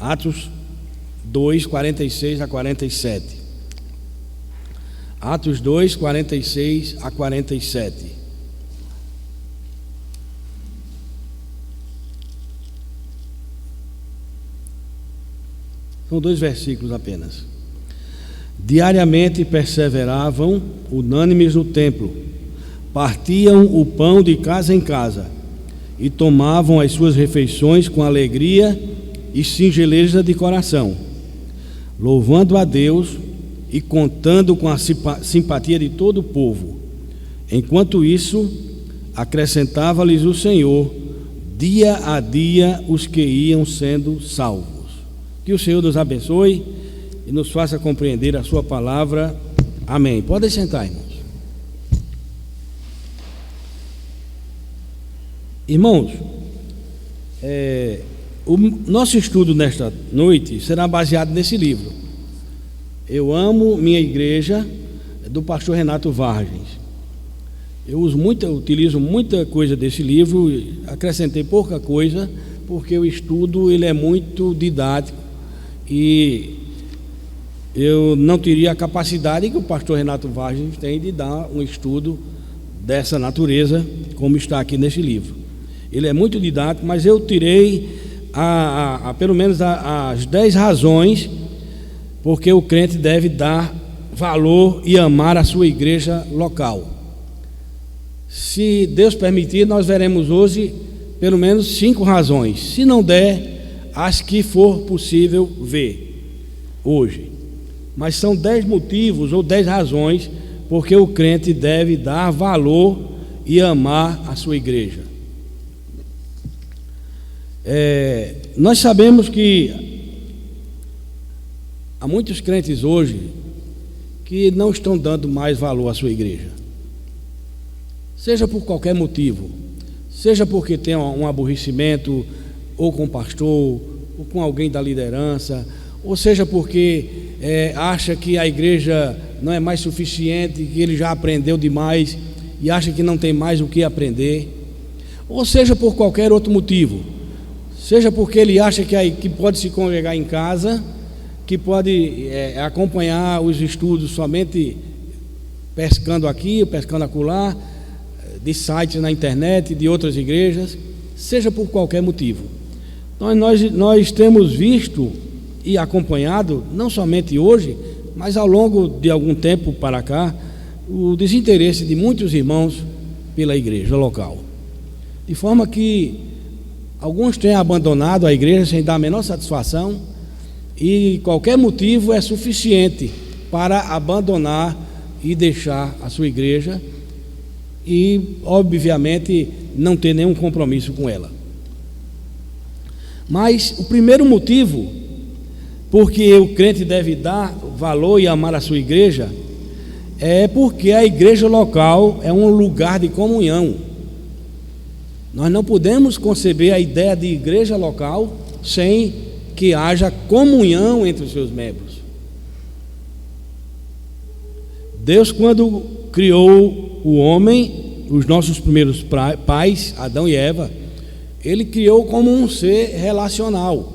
Atos 2, 46 a 47. Atos 2, 46 a 47. São 2 versículos apenas. Diariamente perseveravam unânimes no templo, partiam o pão de casa em casa e tomavam as suas refeições com alegria e singeleza de coração, louvando a Deus e contando com a simpatia de todo o povo. Enquanto isso, acrescentava-lhes o Senhor dia a dia os que iam sendo salvos. Que o Senhor nos abençoe e nos faça compreender a sua palavra. Amém. Podem sentar, irmãos. Irmãos, o nosso estudo nesta noite será baseado nesse livro. Eu amo minha igreja, do pastor Renato Vargens. Eu utilizo muita coisa desse livro, acrescentei pouca coisa, porque o estudo ele é muito didático e eu não teria a capacidade que o pastor Renato Vargens tem de dar um estudo dessa natureza, como está aqui nesse livro. Ele é muito didático, mas eu tirei pelo menos as 10 razões porque o crente deve dar valor e amar a sua igreja local. Se Deus permitir, nós veremos hoje pelo menos 5 razões. Se não der, as que for possível ver hoje. Mas são 10 motivos ou 10 razões porque o crente deve dar valor e amar a sua igreja. Nós sabemos que há muitos crentes hoje que não estão dando mais valor à sua igreja, seja por qualquer motivo, seja porque tem um aborrecimento ou com o pastor, ou com alguém da liderança, ou seja porque acha que a igreja não é mais suficiente, que ele já aprendeu demais e acha que não tem mais o que aprender, ou seja por qualquer outro motivo, seja porque ele acha que pode se congregar em casa, que pode acompanhar os estudos somente pescando aqui, pescando acolá, de sites na internet, de outras igrejas, seja por qualquer motivo. Então nós temos visto e acompanhado, não somente hoje, mas ao longo de algum tempo para cá, o desinteresse de muitos irmãos pela igreja local, de forma que alguns têm abandonado a igreja sem dar a menor satisfação, e qualquer motivo é suficiente para abandonar e deixar a sua igreja e, obviamente, não ter nenhum compromisso com ela. Mas o primeiro motivo porque o crente deve dar valor e amar a sua igreja é porque a igreja local é um lugar de comunhão. Nós não podemos conceber a ideia de igreja local sem que haja comunhão entre os seus membros. Deus, quando criou o homem, os nossos primeiros pais, Adão e Eva, Ele criou como um ser relacional.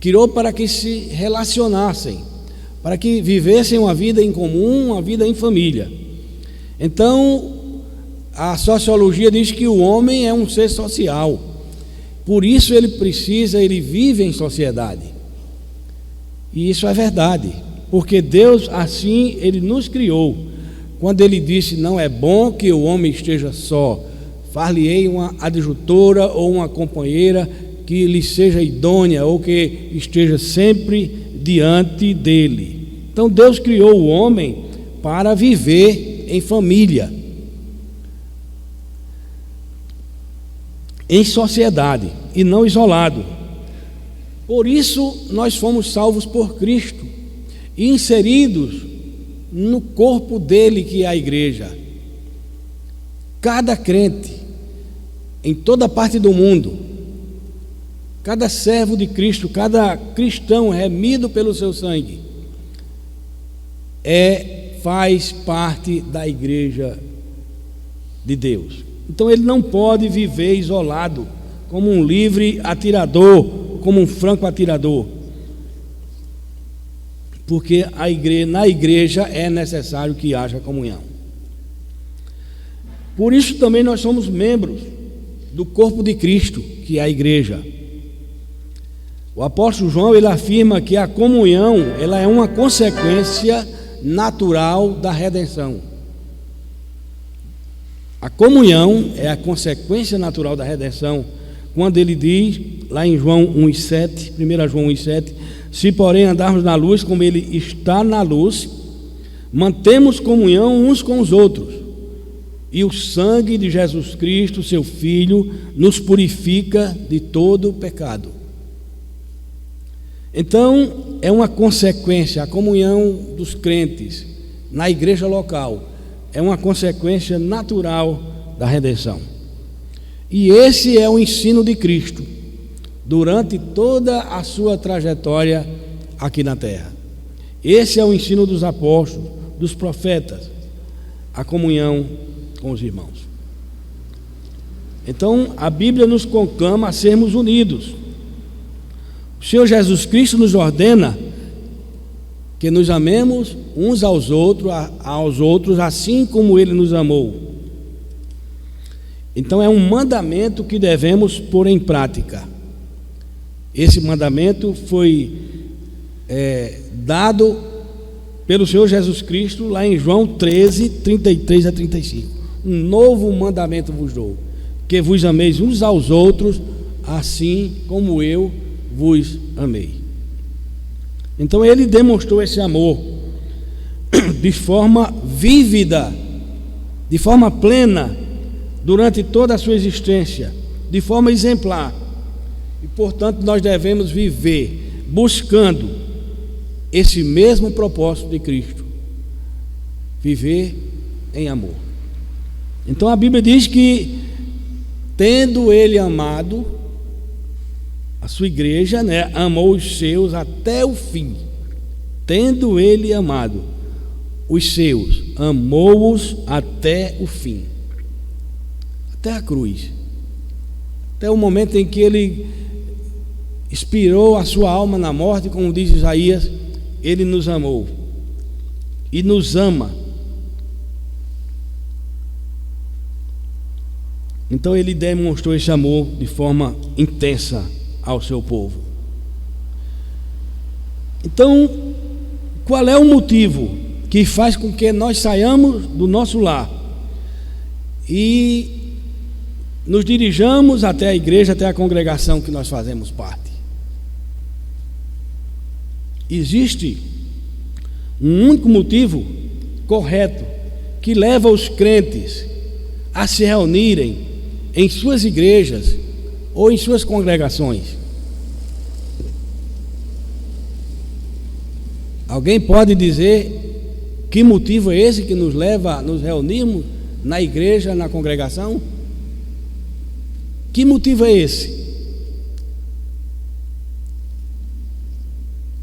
Criou para que se relacionassem, para que vivessem uma vida em comum, uma vida em família. Então, a sociologia diz que o homem é um ser social. Por isso ele vive em sociedade. E isso é verdade, porque Deus assim, Ele nos criou. Quando Ele disse, não é bom que o homem esteja só, far-lhe-ei uma adjutora ou uma companheira que lhe seja idônea ou que esteja sempre diante dele. Então Deus criou o homem para viver em família, em sociedade e não isolado. Por isso nós fomos salvos por Cristo e inseridos no corpo dele, que é a igreja. Cada crente em toda parte do mundo, cada servo de Cristo, cada cristão remido pelo seu sangue, faz parte da igreja de Deus. Então ele não pode viver isolado como um livre atirador como um franco atirador. Porque na igreja é necessário que haja comunhão. Por isso também nós somos membros do corpo de Cristo, que é a igreja. O apóstolo João, ele afirma que a comunhão, ela é uma consequência natural da redenção. A comunhão é a consequência natural da redenção, quando ele diz, lá em João 1,7, 1 João 1,7, se porém andarmos na luz como ele está na luz, mantemos comunhão uns com os outros, e o sangue de Jesus Cristo, seu Filho, nos purifica de todo pecado. Então, é uma consequência, a comunhão dos crentes na igreja local é uma consequência natural da redenção. E esse é o ensino de Cristo durante toda a sua trajetória aqui na terra. Esse é o ensino dos apóstolos, dos profetas, a comunhão com os irmãos. Então, a Bíblia nos conclama a sermos unidos. O Senhor Jesus Cristo nos ordena que nos amemos uns aos outros, assim como Ele nos amou. Então é um mandamento que devemos pôr em prática. Esse mandamento foi dado pelo Senhor Jesus Cristo lá em João 13, 33 a 35. Um novo mandamento vos dou, que vos ameis uns aos outros, assim como eu vos amei. Então ele demonstrou esse amor de forma vívida, de forma plena, durante toda a sua existência, de forma exemplar. E portanto nós devemos viver buscando esse mesmo propósito de Cristo, viver em amor. Então a Bíblia diz que, tendo ele amado a sua igreja, amou os seus até o fim. Tendo ele amado os seus, amou-os até o fim, até a cruz, até o momento em que ele expirou a sua alma na morte, como diz Isaías. Ele nos amou e nos ama. Então ele demonstrou esse amor de forma intensa ao seu povo. Então, qual é o motivo que faz com que nós saiamos do nosso lar e nos dirijamos até a igreja, até a congregação que nós fazemos parte? Existe um único motivo correto que leva os crentes a se reunirem em suas igrejas ou em suas congregações. Alguém pode dizer que motivo é esse que nos leva a nos reunirmos na igreja, na congregação? Que motivo é esse?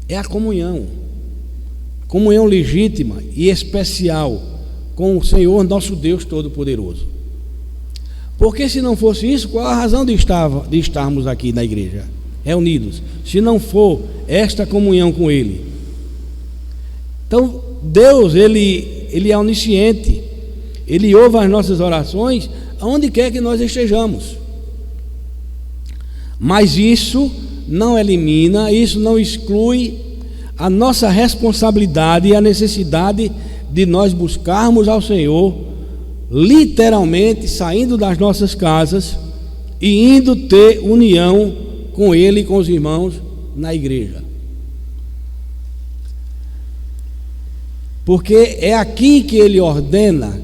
É a comunhão legítima e especial com o Senhor nosso Deus Todo-Poderoso. Porque se não fosse isso, qual a razão de estarmos aqui na igreja, reunidos, se não for esta comunhão com Ele? Então Deus, Ele é onisciente, Ele ouve as nossas orações aonde quer que nós estejamos. Mas isso não elimina, isso não exclui a nossa responsabilidade e a necessidade de nós buscarmos ao Senhor, literalmente saindo das nossas casas e indo ter união com Ele e com os irmãos na igreja. Porque é aqui que Ele ordena,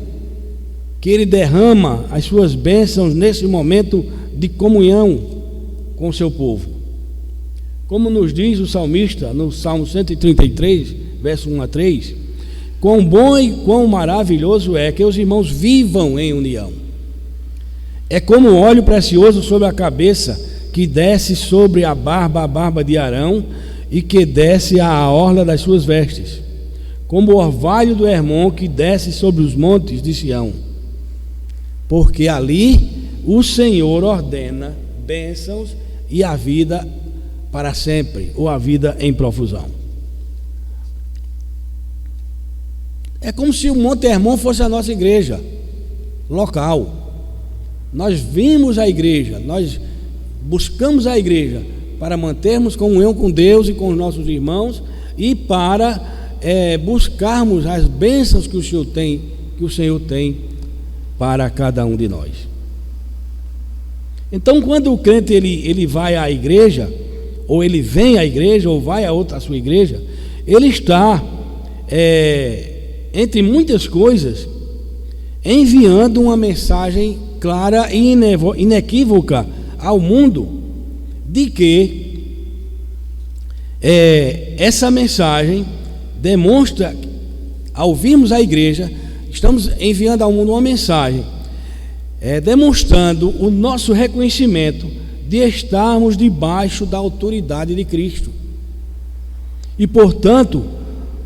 que Ele derrama as suas bênçãos nesse momento de comunhão com o seu povo. Como nos diz o salmista no Salmo 133, verso 1 a 3, quão bom e quão maravilhoso é que os irmãos vivam em união. É como um óleo precioso sobre a cabeça, que desce sobre a barba de Arão, e que desce à orla das suas vestes, como o orvalho do Hermon, que desce sobre os montes de Sião. Porque ali o Senhor ordena bênçãos, e a vida para sempre ou a vida em profusão. É como se o Monte Hermon fosse a nossa igreja local. Nós vimos a igreja, nós buscamos a igreja para mantermos comunhão com Deus e com os nossos irmãos e para buscarmos as bênçãos que o Senhor tem para cada um de nós. Então, quando o crente ele vai à igreja, ou ele vem à igreja, ou vai a sua igreja, ele está, entre muitas coisas, enviando uma mensagem clara e inequívoca ao mundo de que essa mensagem demonstra, ao virmos a igreja, estamos enviando ao mundo uma mensagem demonstrando o nosso reconhecimento de estarmos debaixo da autoridade de Cristo. E, portanto,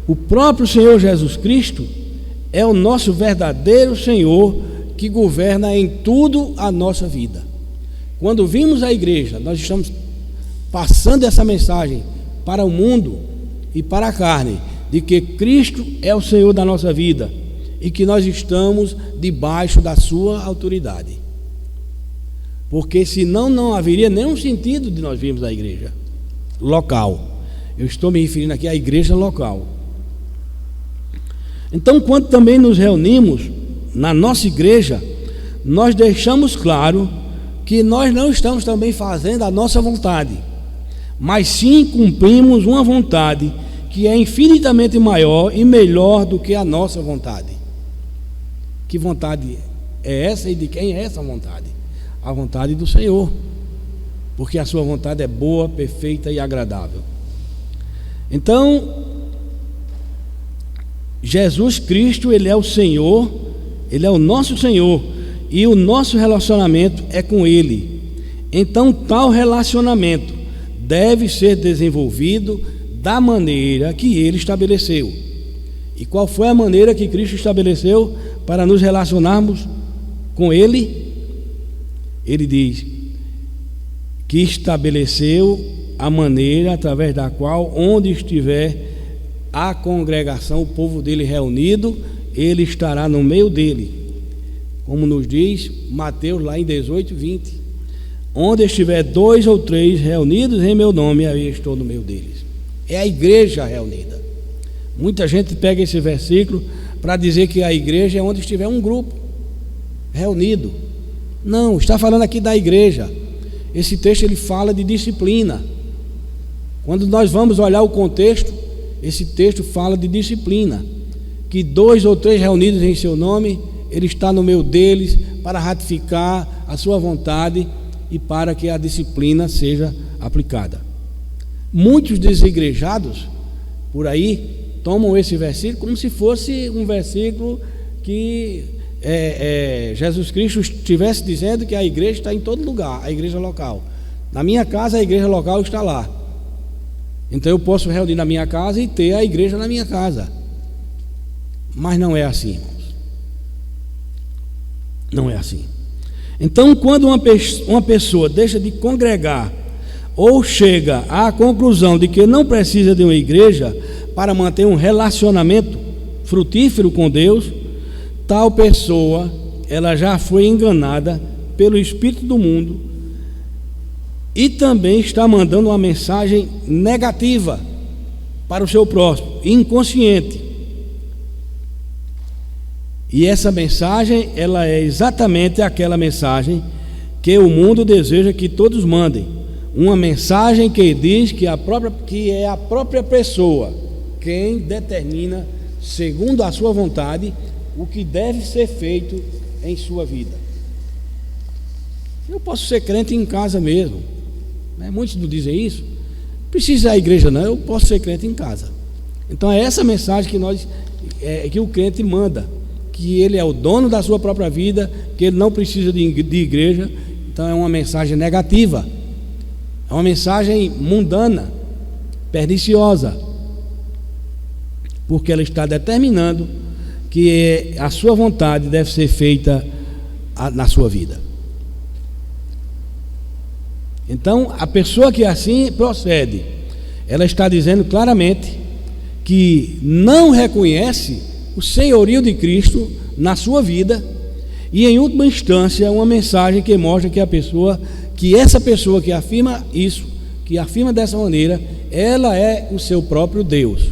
o próprio Senhor Jesus Cristo é o nosso verdadeiro Senhor que governa em tudo a nossa vida. Quando vimos a igreja, nós estamos passando essa mensagem para o mundo e para a carne, de que Cristo é o Senhor da nossa vida e que nós estamos debaixo da sua autoridade. Porque senão não haveria nenhum sentido de nós virmos à igreja local. Eu estou me referindo aqui à igreja local. Então, quando também nos reunimos na nossa igreja, nós deixamos claro que nós não estamos também fazendo a nossa vontade, mas sim cumprimos uma vontade que é infinitamente maior e melhor do que a nossa vontade. Que vontade é essa e de quem é essa vontade? A vontade do Senhor, porque a sua vontade é boa, perfeita e agradável. Então, Jesus Cristo, Ele é o Senhor, Ele é o nosso Senhor, e o nosso relacionamento é com Ele. Então, tal relacionamento deve ser desenvolvido da maneira que Ele estabeleceu. E qual foi a maneira que Cristo estabeleceu para nos relacionarmos com Ele? Ele diz que estabeleceu a maneira através da qual, onde estiver a congregação, o povo dele reunido, Ele estará no meio dele, como nos diz Mateus lá em 18:20, onde estiver 2 ou 3 reunidos em meu nome, aí estou no meio deles. É a igreja reunida. Muita gente pega esse versículo para dizer que a igreja é onde estiver um grupo reunido. Não, está falando aqui da igreja. Esse texto ele fala de disciplina. Quando nós vamos olhar o contexto, esse texto fala de disciplina, que 2 ou 3 reunidos em seu nome, Ele está no meio deles para ratificar a sua vontade e para que a disciplina seja aplicada. Muitos desigrejados por aí tomam esse versículo como se fosse um versículo que Jesus Cristo estivesse dizendo que a igreja está em todo lugar, a igreja local. Na minha casa, a igreja local está lá. Então eu posso reunir na minha casa e ter a igreja na minha casa. Mas não é assim, irmãos. Não é assim. Então, quando uma pessoa deixa de congregar ou chega à conclusão de que não precisa de uma igreja para manter um relacionamento frutífero com Deus, tal pessoa, ela já foi enganada pelo espírito do mundo e também está mandando uma mensagem negativa para o seu próximo, inconsciente. E essa mensagem, ela é exatamente aquela mensagem que o mundo deseja que todos mandem. Uma mensagem que diz que é a própria pessoa quem determina, segundo a sua vontade, o que deve ser feito em sua vida. Eu posso ser crente em casa mesmo, né? Muitos não dizem isso. Não precisa ir à igreja não, eu posso ser crente em casa. Então é essa mensagem que o crente manda, que ele é o dono da sua própria vida, que ele não precisa de igreja. Então é uma mensagem negativa, é uma mensagem mundana, perniciosa, porque ela está determinando que a sua vontade deve ser feita na sua vida. Então, a pessoa que assim procede, ela está dizendo claramente que não reconhece o senhorio de Cristo na sua vida, e em última instância uma mensagem que mostra que essa pessoa que afirma isso, que afirma dessa maneira, ela é o seu próprio Deus,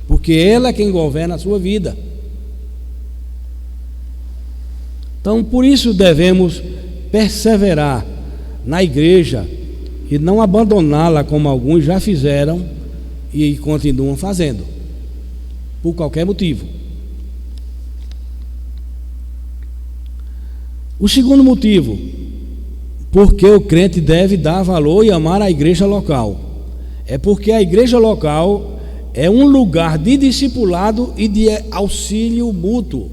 porque ela é quem governa a sua vida. Então, por isso devemos perseverar na igreja e não abandoná-la como alguns já fizeram e continuam fazendo, por qualquer motivo. O segundo motivo, porque o crente deve dar valor e amar a igreja local, é porque a igreja local é um lugar de discipulado e de auxílio mútuo.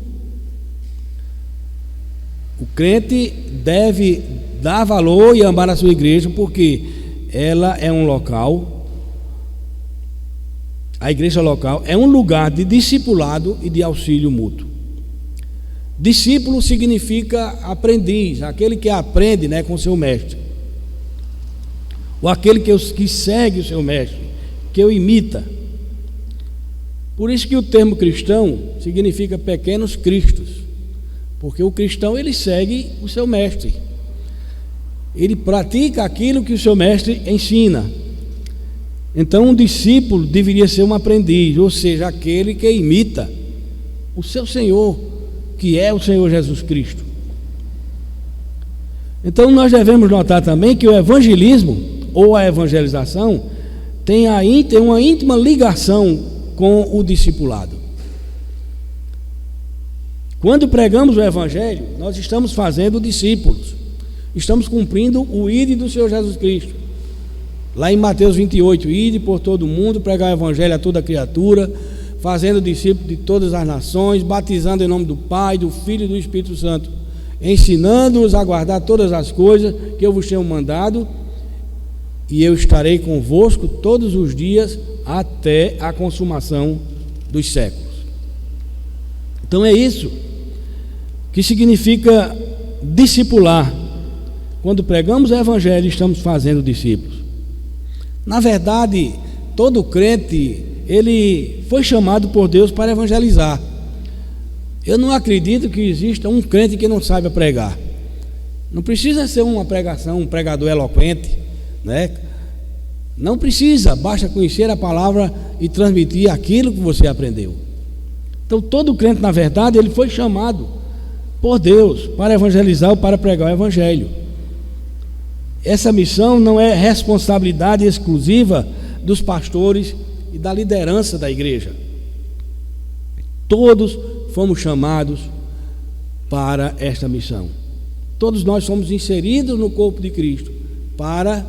O crente deve dar valor e amar a sua igreja porque ela é um local, a igreja local é um lugar de discipulado e de auxílio mútuo. Discípulo significa aprendiz, aquele que aprende, né, com seu mestre, ou aquele que segue o seu mestre, que o imita. Por isso que o termo cristão significa pequenos cristos, porque o cristão ele segue o seu mestre, ele pratica aquilo que o seu mestre ensina. Então um discípulo deveria ser um aprendiz, ou seja, aquele que imita o seu Senhor, que é o Senhor Jesus Cristo. Então nós devemos notar também que o evangelismo ou a evangelização tem uma íntima ligação com o discipulado. Quando pregamos o evangelho, nós estamos fazendo discípulos, estamos cumprindo o ide do Senhor Jesus Cristo. Lá em Mateus 28, ide por todo o mundo, pregar o evangelho a toda criatura, fazendo discípulos de todas as nações, batizando em nome do Pai, do Filho e do Espírito Santo, ensinando-os a guardar todas as coisas que eu vos tenho mandado, e eu estarei convosco todos os dias até a consumação dos séculos. Então é isso que significa discipular. Quando pregamos o evangelho, estamos fazendo discípulos. Na verdade, todo crente ele foi chamado por Deus para evangelizar. Eu não acredito que exista um crente que não saiba pregar. Não precisa ser uma pregação, um pregador eloquente, né? Não precisa, basta conhecer a palavra e transmitir aquilo que você aprendeu. Então todo crente, na verdade, ele foi chamado por Deus para evangelizar ou para pregar o evangelho. Essa missão não é responsabilidade exclusiva dos pastores e da liderança da igreja. Todos fomos chamados para esta missão. Todos nós somos inseridos no corpo de Cristo para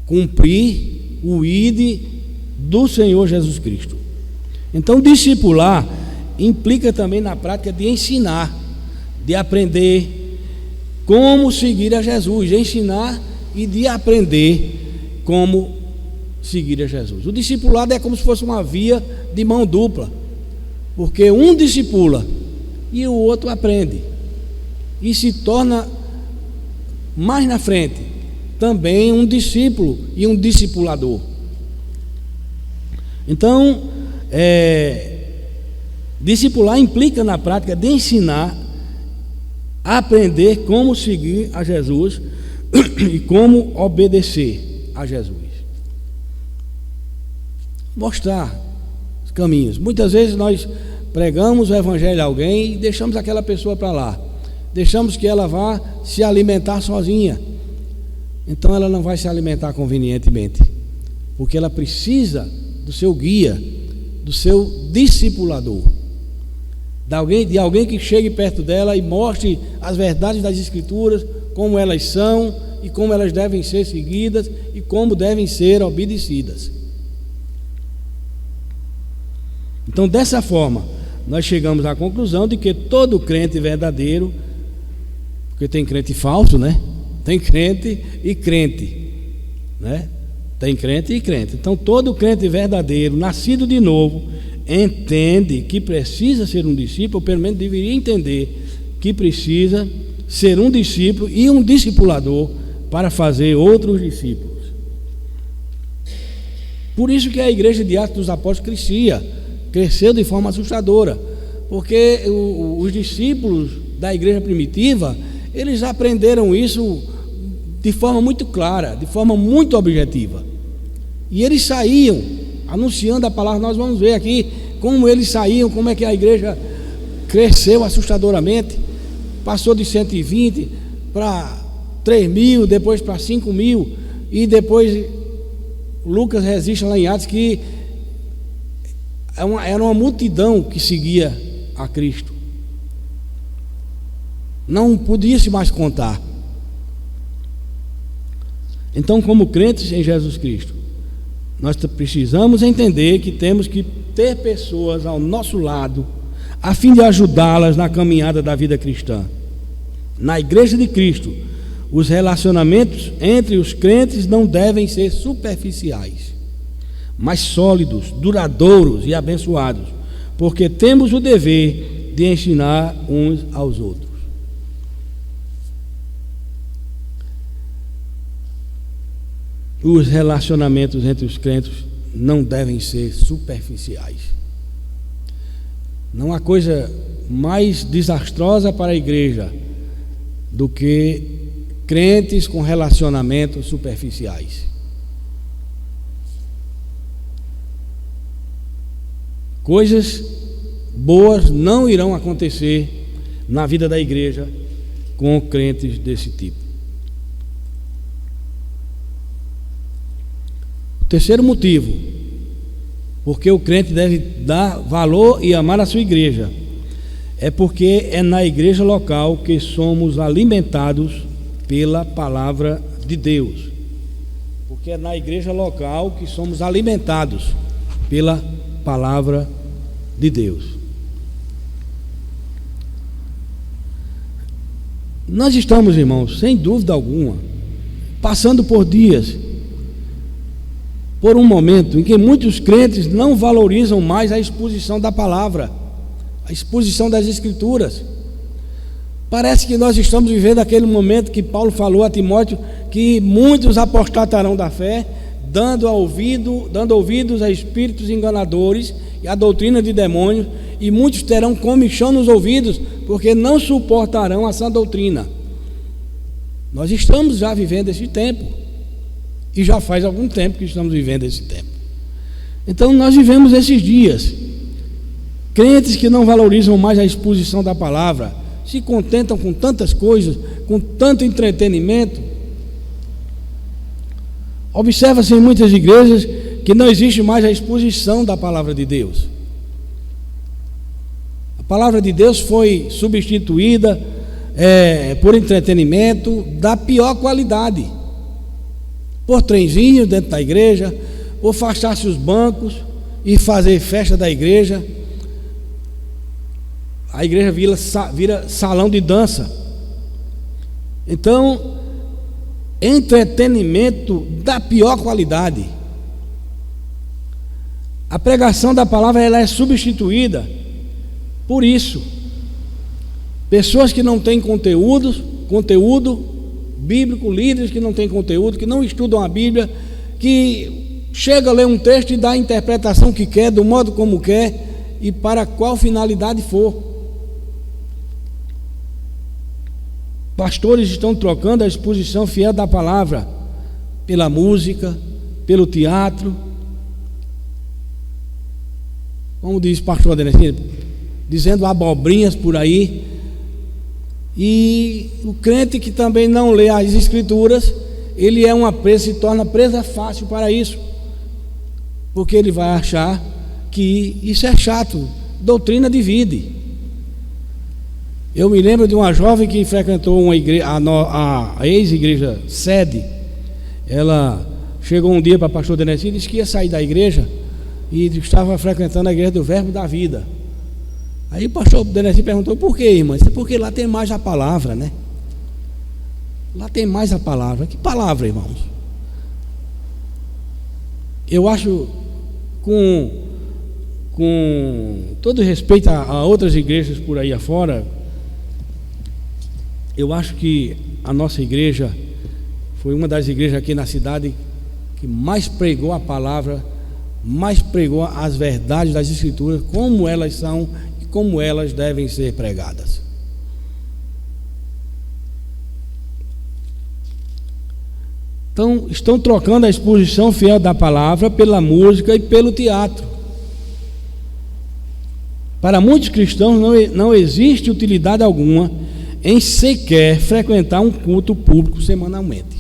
cumprir o ide do Senhor Jesus Cristo. Então, discipular implica também na prática de ensinar, de aprender como seguir a Jesus, de ensinar e de aprender como seguir a Jesus. O discipulado é como se fosse uma via de mão dupla, porque um discipula e o outro aprende e se torna mais na frente também um discípulo e um discipulador. Então, discipular implica na prática de ensinar, aprender como seguir a Jesus e como obedecer a Jesus. Mostrar os caminhos. Muitas vezes nós pregamos o evangelho a alguém e deixamos aquela pessoa para lá, deixamos que ela vá se alimentar sozinha. Então ela não vai se alimentar convenientemente, porque ela precisa do seu guia, do seu discipulador, de alguém que chegue perto dela e mostre as verdades das Escrituras, como elas são e como elas devem ser seguidas e como devem ser obedecidas. Então, dessa forma, nós chegamos à conclusão de que todo crente verdadeiro, porque tem crente falso, né? Tem crente e crente, né? Tem crente e crente. Então, todo crente verdadeiro, nascido de novo, entende que precisa ser um discípulo, ou pelo menos deveria entender que precisa ser um discípulo e um discipulador para fazer outros discípulos. Por isso que a igreja de Atos dos Apóstolos cresceu de forma assustadora, porque os discípulos da igreja primitiva, eles aprenderam isso de forma muito clara, de forma muito objetiva, e eles saíam anunciando a palavra. Nós vamos ver aqui como eles saíam, como é que a igreja cresceu assustadoramente, passou de 120 para 3.000, depois para 5.000, e depois Lucas registra lá em Atos que era uma multidão que seguia a Cristo, não podia se mais contar. Então, como crentes em Jesus Cristo, nós precisamos entender que temos que ter pessoas ao nosso lado, a fim de ajudá-las na caminhada da vida cristã. Na igreja de Cristo, os relacionamentos entre os crentes não devem ser superficiais, mas sólidos, duradouros e abençoados, porque temos o dever de ensinar uns aos outros. Os relacionamentos entre os crentes não devem ser superficiais. Não há coisa mais desastrosa para a igreja do que crentes com relacionamentos superficiais. Coisas boas não irão acontecer na vida da igreja com crentes desse tipo. O terceiro motivo, porque o crente deve dar valor e amar a sua igreja, é porque é na igreja local que somos alimentados pela palavra de Deus. Porque é na igreja local que somos alimentados pela palavra de Deus. Nós estamos, irmãos, sem dúvida alguma, passando por dias, por um momento em que muitos crentes não valorizam mais a exposição da palavra, a exposição das Escrituras. Parece que nós estamos vivendo aquele momento que Paulo falou a Timóteo, que muitos apostatarão da fé, dando ouvidos a espíritos enganadores e a doutrina de demônios, e muitos terão comichão nos ouvidos, porque não suportarão a sã doutrina. Nós estamos já vivendo esse tempo, e já faz algum tempo que estamos vivendo esse tempo. Então nós vivemos esses dias, crentes que não valorizam mais a exposição da palavra, se contentam com tantas coisas, com tanto entretenimento. Observa-se em muitas igrejas que não existe mais a exposição da palavra de Deus. A palavra de Deus foi substituída por entretenimento da pior qualidade, por trenzinhos dentro da igreja, por afastar-se os bancos e fazer festa da igreja. A igreja vira salão de dança. Então, entretenimento da pior qualidade. A pregação da palavra, ela é substituída por isso. Pessoas que não têm conteúdo bíblico, líderes que não têm conteúdo, que não estudam a Bíblia, que chega a ler um texto e dá a interpretação que quer, do modo como quer e para qual finalidade for. Pastores estão trocando a exposição fiel da palavra pela música, pelo teatro. Como diz o pastor Adenecino, dizendo abobrinhas por aí. E o crente que também não lê as Escrituras, ele é uma presa, se torna presa fácil para isso, porque ele vai achar que isso é chato. Doutrina divide. Eu me lembro de uma jovem que frequentou uma igreja, a ex-igreja sede. Ela chegou um dia para o pastor Denesi e disse que ia sair da igreja e estava frequentando a igreja do Verbo da Vida. Aí o pastor Denesi perguntou: por que, irmã? Disse: porque lá tem mais a palavra, né? Lá tem mais a palavra. Que palavra, irmãos? Eu acho, com todo respeito a outras igrejas por aí afora, eu acho que a nossa igreja foi uma das igrejas aqui na cidade que mais pregou a palavra, mais pregou as verdades das Escrituras, como elas são e como elas devem ser pregadas. Então, estão trocando a exposição fiel da palavra pela música e pelo teatro. Para muitos cristãos não existe utilidade alguma em sequer frequentar um culto público semanalmente.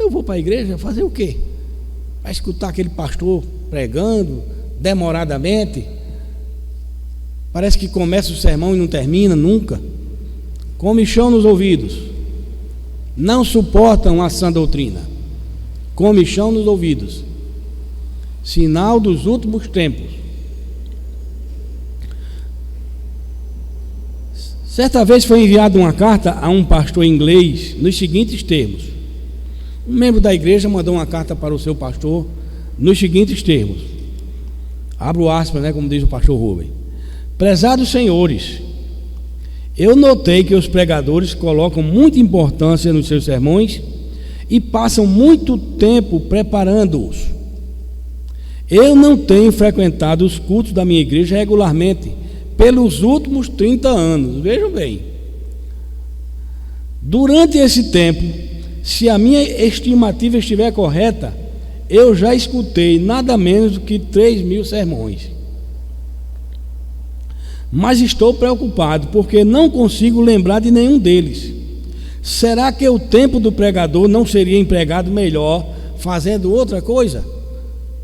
Eu vou para a igreja fazer o quê? Vai escutar aquele pastor pregando demoradamente? Parece que começa o sermão e não termina nunca. Comichão nos ouvidos. Não suportam a sã doutrina. Comichão nos ouvidos. Sinal dos últimos tempos. Certa vez foi enviada uma carta a um pastor inglês nos seguintes termos. Um membro da igreja mandou uma carta para o seu pastor nos seguintes termos. Abro aspas, como diz o pastor Rubem. Prezados senhores, eu notei que os pregadores colocam muita importância nos seus sermões e passam muito tempo preparando-os. Eu não tenho frequentado os cultos da minha igreja regularmente pelos últimos 30 anos. Vejam bem. Durante esse tempo, se a minha estimativa estiver correta, eu já escutei nada menos do que 3.000 sermões. Mas estou preocupado porque não consigo lembrar de nenhum deles. Será que o tempo do pregador não seria empregado melhor fazendo outra coisa?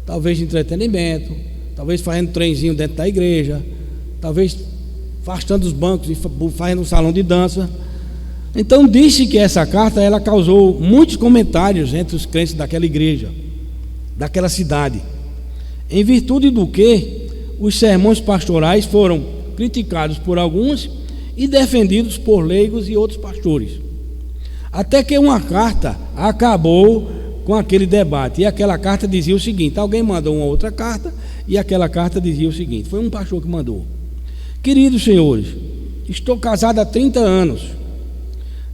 Talvez entretenimento, talvez fazendo trenzinho dentro da igreja, talvez afastando os bancos e fazendo um salão de dança. Então disse que essa carta ela causou muitos comentários entre os crentes daquela igreja, daquela cidade, em virtude do que os sermões pastorais foram criticados por alguns e defendidos por leigos e outros pastores. Até que uma carta acabou com aquele debate, e aquela carta dizia o seguinte: alguém mandou uma outra carta, e aquela carta dizia o seguinte, foi um pastor que mandou: queridos senhores, estou casado há 30 anos.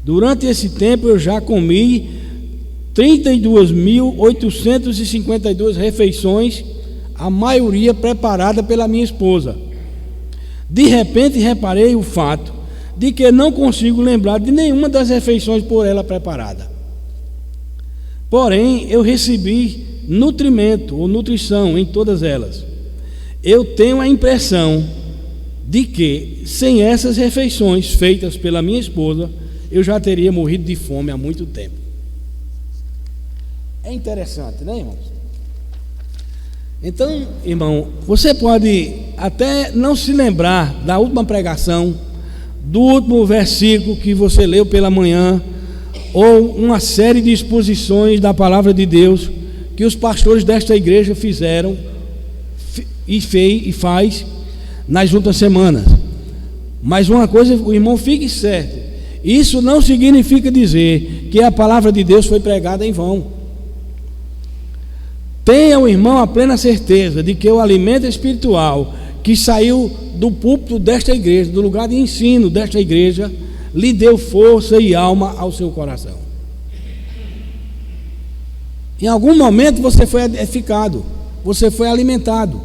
Durante esse tempo eu já comi 32.852 refeições, a maioria preparada pela minha esposa. De repente reparei o fato de que não consigo lembrar de nenhuma das refeições por ela preparada. Porém, eu recebi nutrimento ou nutrição em todas elas. Eu tenho a impressão de que, sem essas refeições feitas pela minha esposa, eu já teria morrido de fome há muito tempo. É interessante, né, irmãos? Então, irmão, você pode até não se lembrar da última pregação, do último versículo que você leu pela manhã, ou uma série de exposições da palavra de Deus que os pastores desta igreja fizeram e faz nas últimas semanas. Mas uma coisa, o irmão, fique certo: isso não significa dizer que a palavra de Deus foi pregada em vão. Tenha o irmão a plena certeza de que o alimento espiritual que saiu do púlpito desta igreja, do lugar de ensino desta igreja, lhe deu força e alma ao seu coração. Em algum momento você foi edificado, você foi alimentado,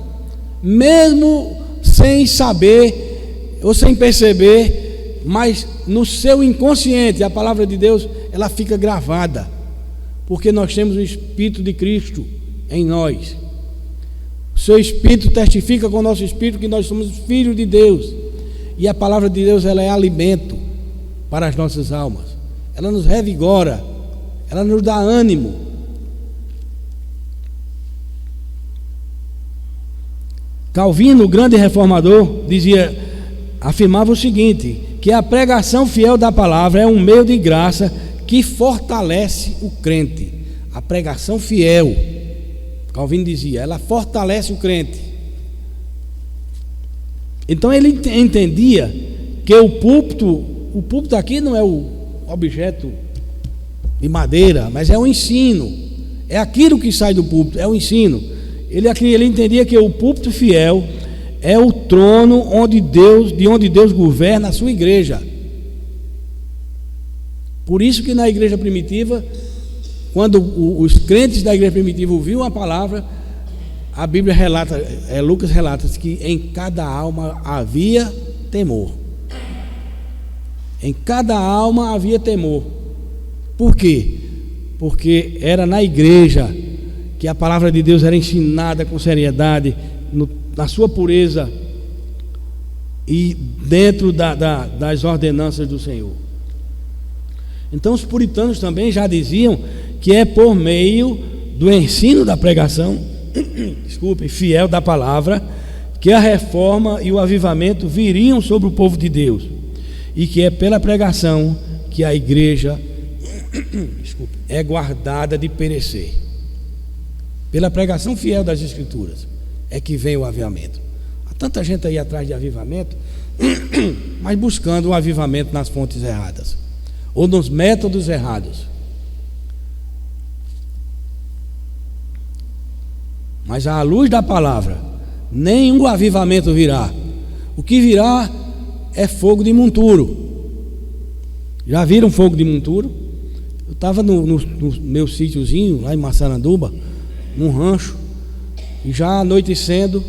mesmo sem saber ou sem perceber, mas no seu inconsciente a palavra de Deus ela fica gravada, porque nós temos o Espírito de Cristo em nós. O seu Espírito testifica com o nosso Espírito que nós somos filhos de Deus, e a palavra de Deus ela é alimento para as nossas almas, ela nos revigora, ela nos dá ânimo. Calvino, o grande reformador, afirmava o seguinte, que a pregação fiel da palavra é um meio de graça que fortalece o crente. A pregação fiel, Calvino dizia, ela fortalece o crente. Então ele entendia que o púlpito aqui não é o objeto de madeira, mas é o ensino, é aquilo que sai do púlpito, é o ensino. Ele entendia que o púlpito fiel é o trono de onde Deus governa a sua igreja. Por isso que na igreja primitiva quando os crentes da igreja primitiva ouviam a palavra, a Bíblia relata, Lucas relata que em cada alma havia temor. Em cada alma havia temor. Por quê? Porque era na igreja que a palavra de Deus era ensinada com seriedade, na sua pureza e dentro das ordenanças do Senhor. Então os puritanos também já diziam que é por meio do ensino da pregação, fiel da palavra, que a reforma e o avivamento viriam sobre o povo de Deus, e que é pela pregação que a igreja é guardada de perecer. Pela pregação fiel das Escrituras é que vem o avivamento. Há tanta gente aí atrás de avivamento, mas buscando o avivamento nas fontes erradas, ou nos métodos errados. Mas à luz da palavra, nenhum avivamento virá. O que virá é fogo de monturo. Já viram fogo de monturo? Eu estava no meu sítiozinho lá em Massaranduba, num rancho, e já anoitecendo,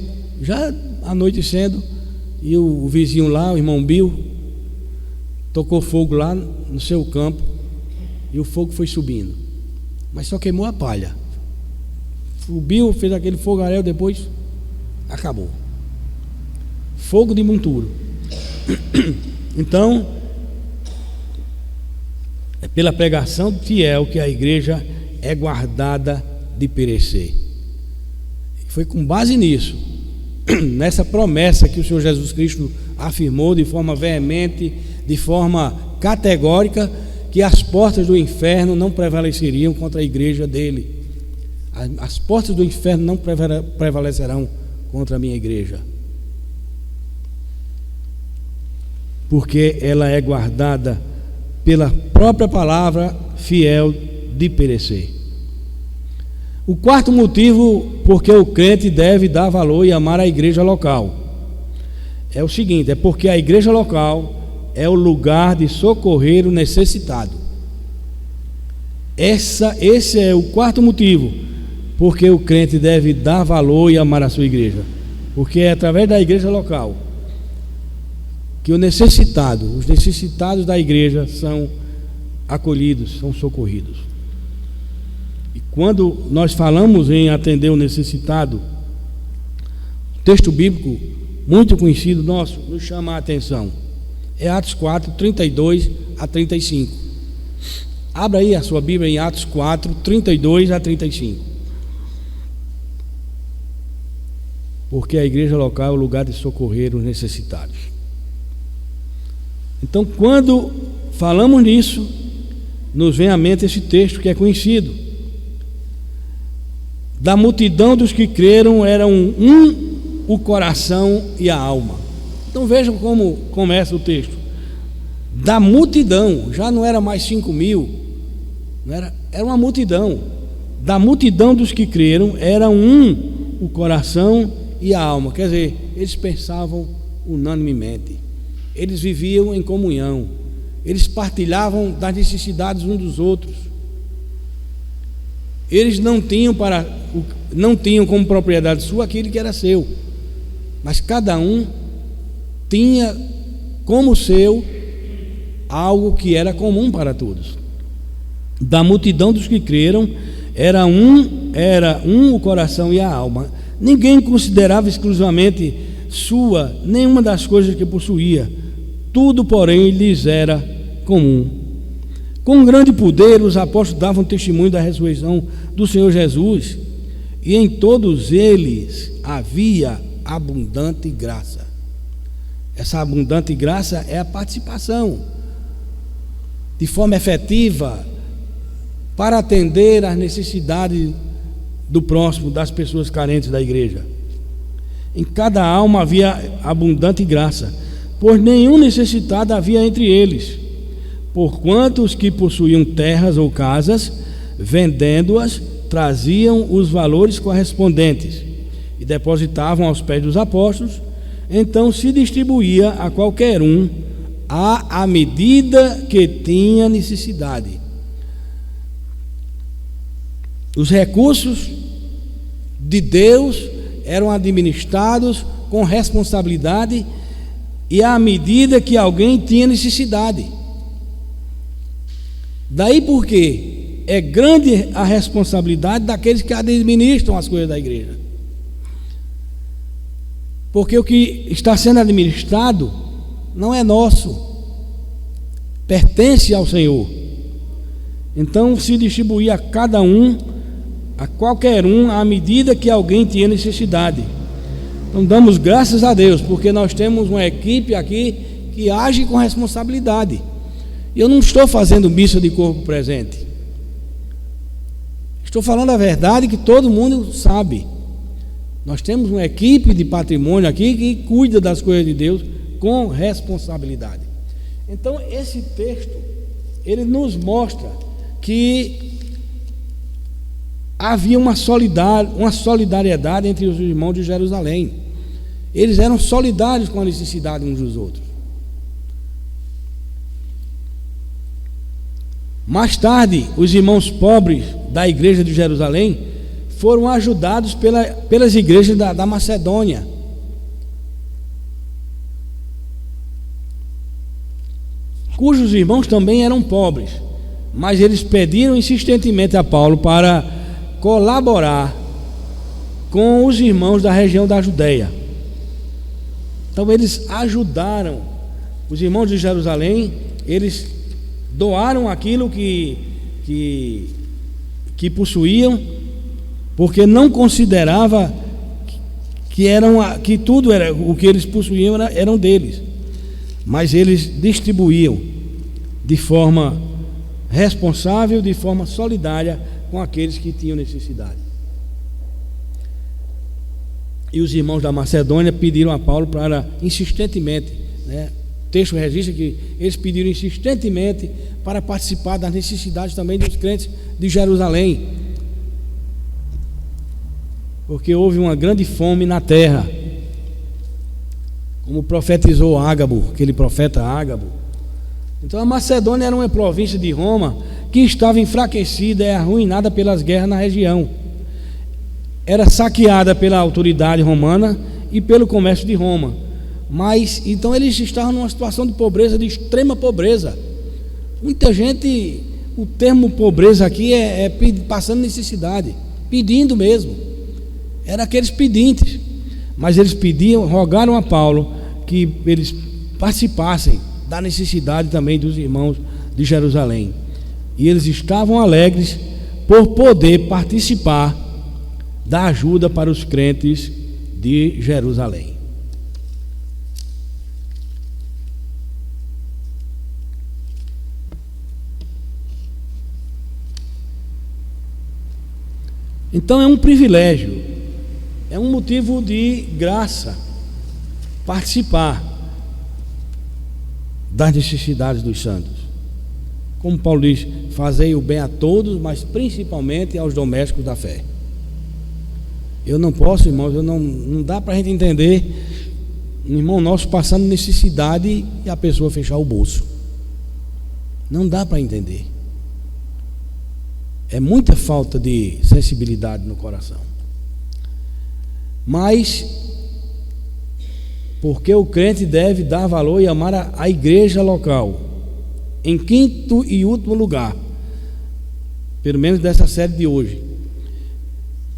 e o vizinho lá, o irmão Bill, tocou fogo lá no seu campo, e o fogo foi subindo, mas só queimou a palha. O Bill fez aquele fogaréu, depois acabou. Fogo de monturo. Então, é pela pregação fiel que a igreja é guardada de perecer. Foi com base nisso, nessa promessa que o Senhor Jesus Cristo afirmou de forma veemente, de forma categórica, que as portas do inferno não prevaleceriam contra a igreja dele. As portas do inferno não prevalecerão contra a minha igreja, porque ela é guardada pela própria palavra fiel de perecer. O quarto motivo porque o crente deve dar valor e amar a igreja local é o seguinte: é porque a igreja local é o lugar de socorrer o necessitado. Esse é o quarto motivo porque o crente deve dar valor e amar a sua igreja, porque é através da igreja local que os necessitados da igreja são acolhidos, são socorridos. E quando nós falamos em atender o necessitado, o texto bíblico muito conhecido nosso nos chama a atenção. É Atos 4, 32 a 35. Abra aí a sua Bíblia em Atos 4, 32 a 35. Porque a igreja local é o lugar de socorrer os necessitados. Então, quando falamos nisso, nos vem à mente esse texto que é conhecido: da multidão dos que creram eram o coração e a alma. Então vejam como começa o texto. Da multidão, já não era mais 5.000, era uma multidão. Da multidão dos que creram eram o coração e a alma. Quer dizer, eles pensavam unanimemente, eles viviam em comunhão, eles partilhavam das necessidades uns dos outros. Eles não tinham como propriedade sua aquilo que era seu, mas cada um tinha como seu algo que era comum para todos. Da multidão dos que creram era um o coração e a alma. Ninguém considerava exclusivamente sua nenhuma das coisas que possuía, tudo, porém, lhes era comum. Com grande poder, os apóstolos davam testemunho da ressurreição do Senhor Jesus, e em todos eles havia abundante graça. Essa abundante graça é a participação de forma efetiva para atender às necessidades do próximo, das pessoas carentes da igreja. Em cada alma havia abundante graça, pois nenhum necessitado havia entre eles, porquanto os que possuíam terras ou casas, vendendo-as, traziam os valores correspondentes e depositavam aos pés dos apóstolos. Então se distribuía a qualquer um à medida que tinha necessidade. Os recursos de Deus eram administrados com responsabilidade e à medida que alguém tinha necessidade. Daí porque é grande a responsabilidade daqueles que administram as coisas da igreja. Porque o que está sendo administrado não é nosso, pertence ao Senhor. Então se distribuir a cada um, a qualquer um, à medida que alguém tinha necessidade. Então damos graças a Deus, porque nós temos uma equipe aqui que age com responsabilidade. Eu não estou fazendo missa de corpo presente. Estou falando a verdade que todo mundo sabe. Nós temos uma equipe de patrimônio aqui que cuida das coisas de Deus com responsabilidade. Então esse texto, ele nos mostra que havia uma solidariedade entre os irmãos de Jerusalém. Eles eram solidários com a necessidade uns dos outros. Mais tarde, os irmãos pobres da igreja de Jerusalém foram ajudados pelas igrejas da Macedônia. Cujos irmãos também eram pobres, mas eles pediram insistentemente a Paulo para colaborar com os irmãos da região da Judeia. Então eles ajudaram os irmãos de Jerusalém, eles doaram aquilo que possuíam, porque não considerava que tudo era o que eles possuíam eram deles, mas eles distribuíam de forma responsável, de forma solidária com aqueles que tinham necessidade. E os irmãos da Macedônia pediram a Paulo para insistentemente, o texto registra que eles pediram insistentemente para participar das necessidades também dos crentes de Jerusalém, porque houve uma grande fome na terra, como profetizou Ágabo, aquele profeta Ágabo. Então a Macedônia era uma província de Roma que estava enfraquecida e arruinada pelas guerras na região. Era saqueada pela autoridade romana e pelo comércio de Roma. Mas então eles estavam numa situação de pobreza, de extrema pobreza. Muita gente, o termo pobreza aqui é passando necessidade, pedindo mesmo. Eram aqueles pedintes. Mas eles rogaram a Paulo que eles participassem da necessidade também dos irmãos de Jerusalém. E eles estavam alegres por poder participar da ajuda para os crentes de Jerusalém. Então é um privilégio, é um motivo de graça participar das necessidades dos santos. Como Paulo diz, fazei o bem a todos, mas principalmente aos domésticos da fé. Eu não posso, irmãos, não dá para a gente entender um irmão nosso passando necessidade e a pessoa fechar o bolso. Não dá para entender. É muita falta de sensibilidade no coração. Mas porque o crente deve dar valor e amar a igreja local. Em quinto e último lugar, pelo menos dessa série de hoje,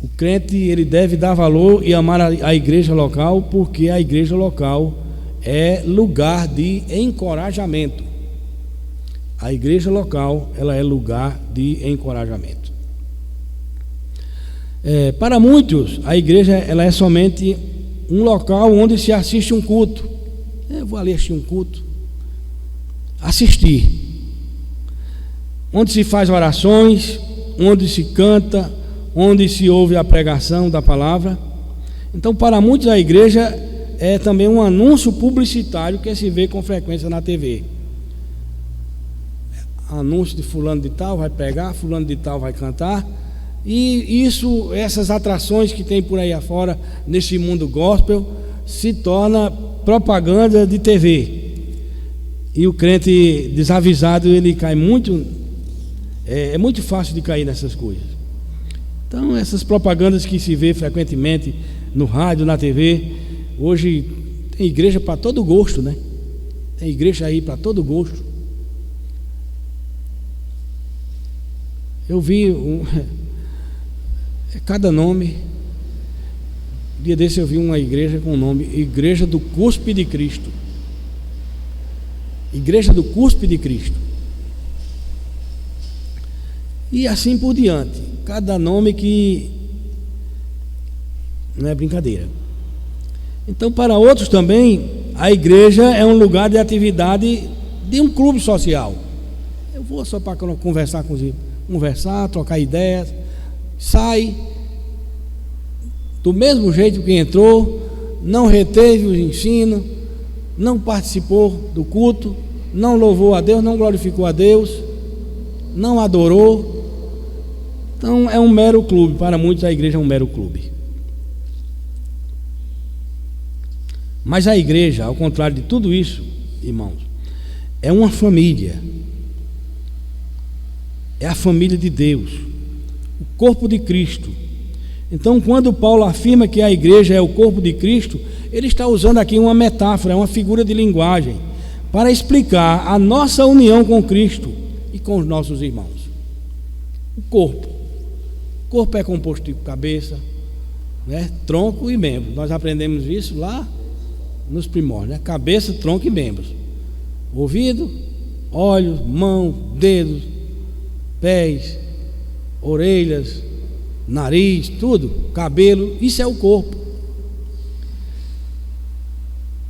o crente ele deve dar valor e amar a igreja local, porque a igreja local é lugar de encorajamento. A igreja local, ela é lugar de encorajamento. Para muitos, a igreja ela é somente um local onde se assiste um culto. Eu vou ali assistir um culto. Assistir. Onde se faz orações, onde se canta, onde se ouve a pregação da palavra. Então, para muitos, a igreja é também um anúncio publicitário que se vê com frequência na TV. Anúncio de fulano de tal vai pregar, fulano de tal vai cantar. E essas atrações que tem por aí afora nesse mundo gospel se torna propaganda de TV. E o crente desavisado, ele cai muito. É muito fácil de cair nessas coisas. Então, essas propagandas que se vê frequentemente no rádio, na TV, hoje tem igreja para todo gosto, né? Tem igreja aí para todo gosto. Eu vi cada nome. Dia desse eu vi uma igreja com o nome Igreja do Cuspe de Cristo. Igreja do Cuspe de Cristo. E assim por diante. Cada nome que não é brincadeira. Então, para outros também, a igreja é um lugar de atividade de um clube social. Eu vou só para conversar com os irmãos. Conversar, trocar ideias, sai do mesmo jeito que entrou, não reteve o ensino, não participou do culto, não louvou a Deus, não glorificou a Deus, não adorou. Então é um mero clube. Para muitos a igreja é um mero clube. Mas a igreja, ao contrário de tudo isso, irmãos, é uma família. É a família de Deus, o corpo de Cristo. Então, quando Paulo afirma que a igreja é o corpo de Cristo, ele está usando aqui uma metáfora, uma figura de linguagem, para explicar a nossa união com Cristo e com os nossos irmãos. O corpo. O corpo é composto de cabeça, né, tronco e membros. Nós aprendemos isso lá nos primórdios, né? Cabeça, tronco e membros. Ouvido, olhos, mão, dedos, pés, orelhas, nariz, tudo, cabelo, isso é o corpo.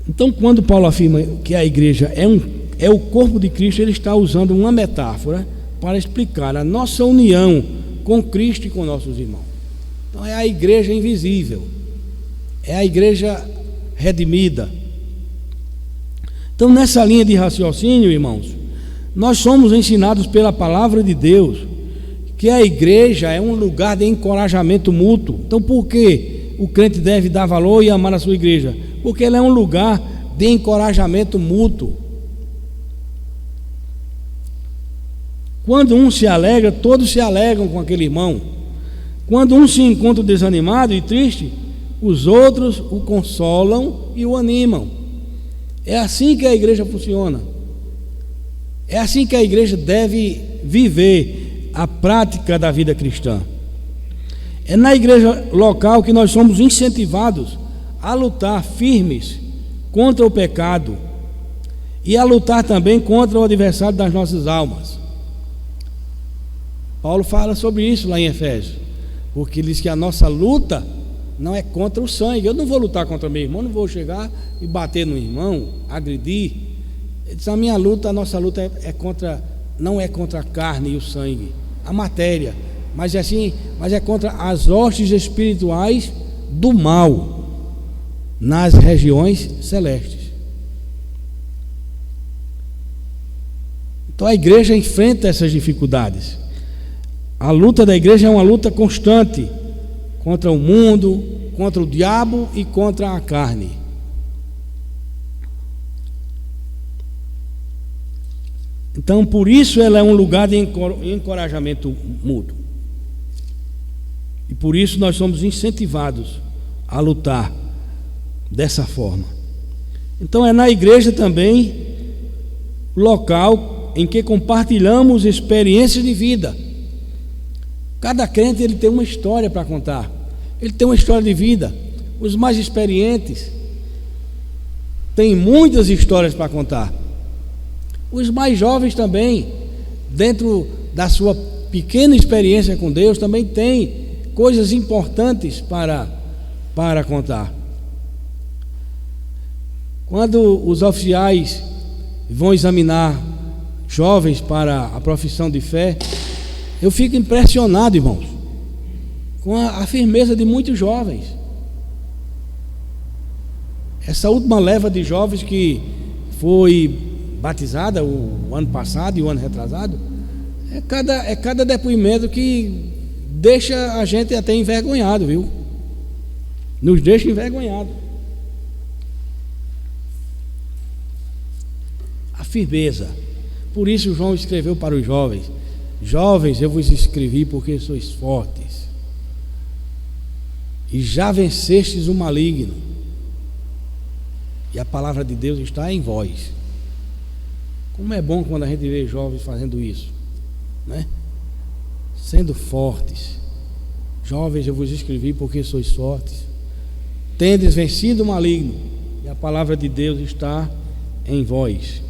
Então, quando Paulo afirma que a igreja é o corpo de Cristo, ele está usando uma metáfora para explicar a nossa união com Cristo e com nossos irmãos. Então, é a igreja invisível, é a igreja redimida. Então, nessa linha de raciocínio, irmãos, nós somos ensinados pela palavra de Deus que a igreja é um lugar de encorajamento mútuo. Então, por que o crente deve dar valor e amar a sua igreja? Porque ela é um lugar de encorajamento mútuo. Quando um se alegra, todos se alegram com aquele irmão. Quando um se encontra desanimado e triste, os outros o consolam e o animam. É assim que a igreja funciona. É assim que a igreja deve viver a prática da vida cristã. É na igreja local que nós somos incentivados a lutar firmes contra o pecado e a lutar também contra o adversário das nossas almas. Paulo fala sobre isso lá em Efésios, porque ele diz que a nossa luta não é contra o sangue. Eu não vou lutar contra meu irmão, não vou chegar e bater no irmão, agredir. Ele diz, a nossa luta não é contra a carne e o sangue, a matéria, mas é contra as hostes espirituais do mal nas regiões celestes. Então a igreja enfrenta essas dificuldades. A luta da igreja é uma luta constante contra o mundo, contra o diabo e contra a carne. Então, por isso ela é um lugar de encorajamento mútuo. E por isso nós somos incentivados a lutar dessa forma. Então é na igreja também local em que compartilhamos experiências de vida. Cada crente ele tem uma história para contar. Ele tem uma história de vida. Os mais experientes têm muitas histórias para contar. Os mais jovens também, dentro da sua pequena experiência com Deus, também têm coisas importantes para contar. Quando os oficiais vão examinar jovens para a profissão de fé, eu fico impressionado, irmãos, com a firmeza de muitos jovens. Essa última leva de jovens que foi batizada o ano passado e o ano retrasado, é cada depoimento que deixa a gente até envergonhado, viu? Nos deixa envergonhado. A firmeza. Por isso João escreveu para os jovens: jovens, eu vos escrevi porque sois fortes. e já vencestes o maligno. E a palavra de Deus está em vós. Como é bom quando a gente vê jovens fazendo isso, né? Sendo fortes. Jovens, eu vos escrevi porque sois fortes. Tendes vencido o maligno, e a palavra de Deus está em vós.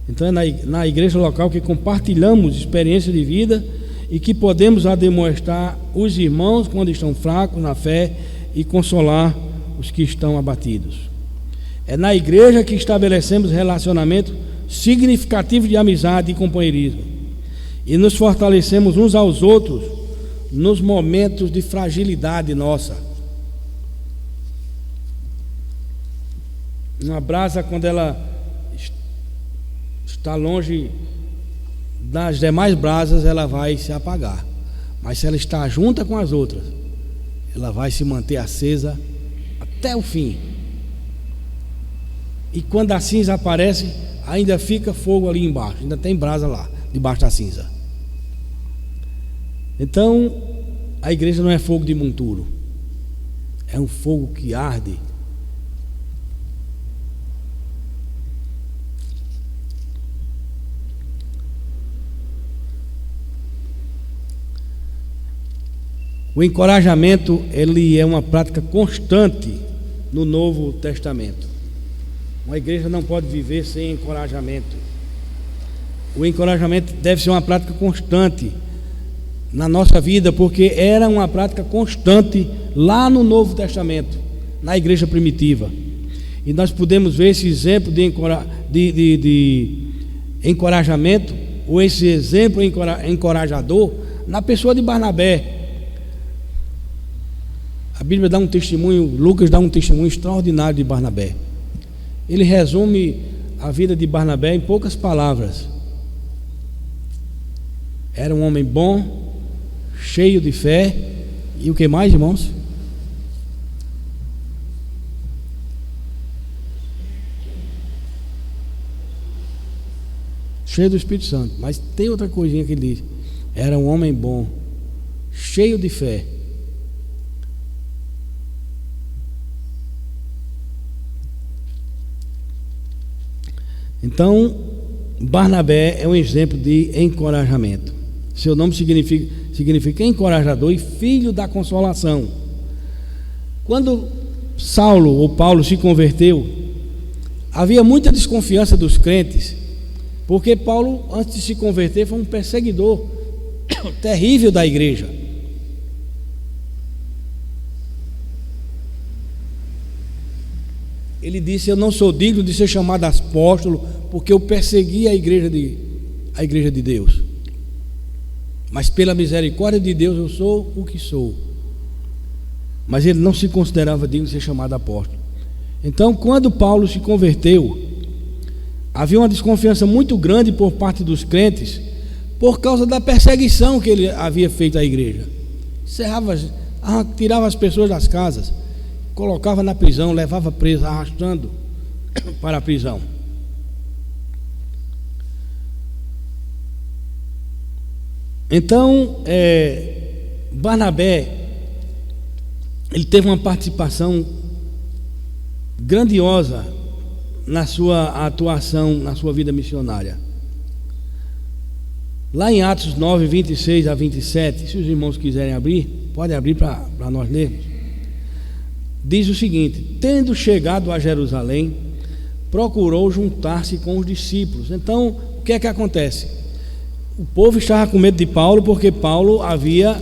Então é na igreja local que compartilhamos experiência de vida e que podemos ademoestar os irmãos quando estão fracos na fé e consolar os que estão abatidos. É na igreja que estabelecemos relacionamento significativo de amizade e companheirismo e nos fortalecemos uns aos outros nos momentos de fragilidade nossa. Uma brasa, quando ela está longe das demais brasas, ela vai se apagar, mas se ela está junta com as outras, ela vai se manter acesa até o fim. E quando a cinza aparece, ainda fica fogo ali embaixo, ainda tem brasa lá debaixo da cinza. Então a igreja não é fogo de monturo, é um fogo que arde. O encorajamento, ele é uma prática constante no Novo Testamento. Uma igreja não pode viver sem encorajamento. O encorajamento deve ser uma prática constante na nossa vida, porque era uma prática constante lá no Novo Testamento, na igreja primitiva. E nós podemos ver esse exemplo de encorajamento, ou esse exemplo encorajador, na pessoa de Barnabé. A Bíblia dá um testemunho, Lucas dá um testemunho extraordinário de Barnabé. Ele resume a vida de Barnabé em poucas palavras. Era um homem bom, cheio de fé, e o que mais, irmãos? Cheio do Espírito Santo. Mas tem outra coisinha que ele diz: era um homem bom, cheio de fé. Então, Barnabé é um exemplo de encorajamento. Seu nome significa encorajador e filho da consolação. Quando Saulo ou Paulo se converteu, havia muita desconfiança dos crentes, porque Paulo, antes de se converter, foi um perseguidor terrível da igreja. Ele disse: eu não sou digno de ser chamado apóstolo, porque eu persegui a igreja de Deus. Mas pela misericórdia de Deus eu sou o que sou. Mas ele não se considerava digno de ser chamado apóstolo. Então, quando Paulo se converteu, havia uma desconfiança muito grande por parte dos crentes, por causa da perseguição que ele havia feito à igreja. Tirava as pessoas das casas, colocava na prisão, levava preso, arrastando para a prisão. Então, Barnabé, ele teve uma participação grandiosa na sua atuação, na sua vida missionária. Lá em Atos 9, 26 a 27, se os irmãos quiserem abrir, podem abrir para nós lermos. Diz o seguinte: tendo chegado a Jerusalém, procurou juntar-se com os discípulos. Então, o que é que acontece? O povo estava com medo de Paulo, porque Paulo havia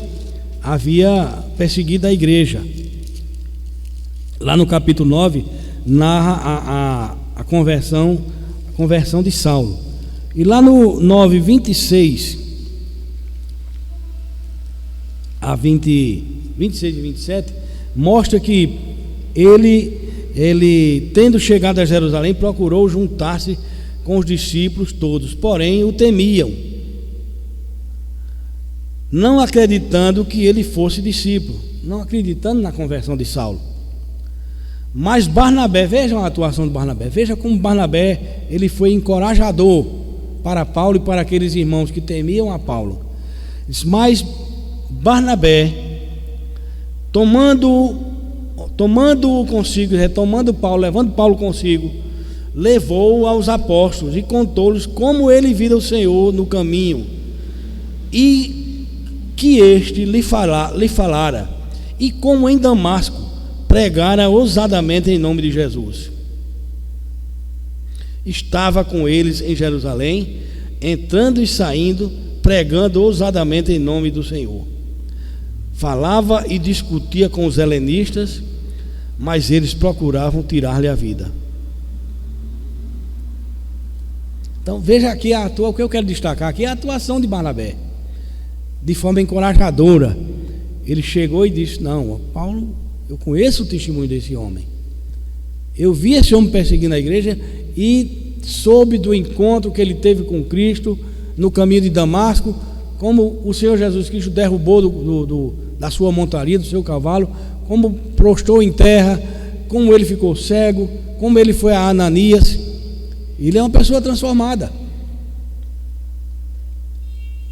perseguido a igreja. Lá no capítulo 9, narra a conversão de Saulo. E lá no 9, 26 a 26 e 27, mostra que ele, tendo chegado a Jerusalém, procurou juntar-se com os discípulos todos, porém o temiam, não acreditando que ele fosse discípulo, não acreditando na conversão de Saulo. Mas Barnabé, vejam a atuação de Barnabé, veja como Barnabé, ele foi encorajador para Paulo e para aqueles irmãos que temiam a Paulo. Mas Barnabé tomando-o consigo, retomando Paulo, levando Paulo consigo, levou-o aos apóstolos e contou-lhes como ele vira o Senhor no caminho e que este lhe falara, e como em Damasco pregara ousadamente em nome de Jesus. Estava com eles em Jerusalém, entrando e saindo, pregando ousadamente em nome do Senhor. Falava e discutia com os helenistas, mas eles procuravam tirar-lhe a vida. Então veja aqui o que eu quero destacar aqui é a atuação de Barnabé, de forma encorajadora. Ele chegou e disse: não, Paulo, eu conheço o testemunho desse homem, eu vi esse homem perseguindo a igreja e soube do encontro que ele teve com Cristo no caminho de Damasco, como o Senhor Jesus Cristo derrubou da sua montaria, do seu cavalo, como prostrou em terra, como ele ficou cego, como ele foi a Ananias. Ele é uma pessoa transformada.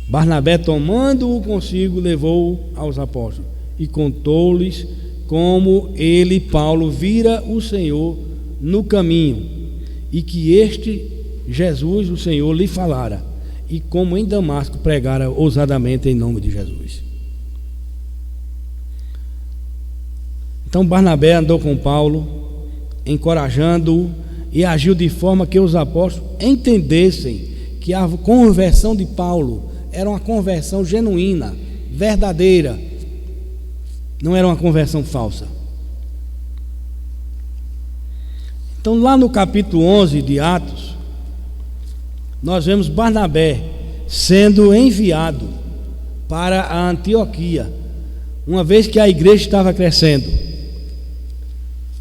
Barnabé, tomando-o consigo, levou-o aos apóstolos e contou-lhes como ele, Paulo, vira o Senhor no caminho e que este Jesus, o Senhor, lhe falara, e como em Damasco pregara ousadamente em nome de Jesus. Então Barnabé andou com Paulo, encorajando-o, e agiu de forma que os apóstolos entendessem que a conversão de Paulo era uma conversão genuína, verdadeira, não era uma conversão falsa. Então, lá no capítulo 11 de Atos, nós vemos Barnabé sendo enviado para a Antioquia, uma vez que a igreja estava crescendo.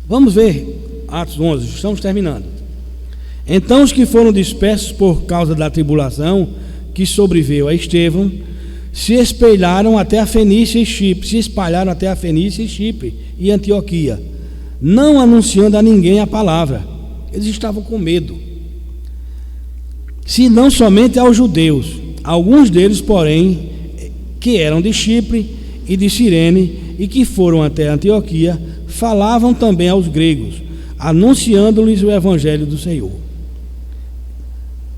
Vamos ver Atos 11, estamos terminando. Então os que foram dispersos por causa da tribulação que sobreveio a Estevão se espalharam até a Fenícia e Chipre e Antioquia, não anunciando a ninguém a palavra. Eles estavam com medo, senão somente aos judeus. Alguns deles, porém, que eram de Chipre e de Cirene e que foram até Antioquia, falavam também aos gregos, anunciando-lhes o evangelho do Senhor.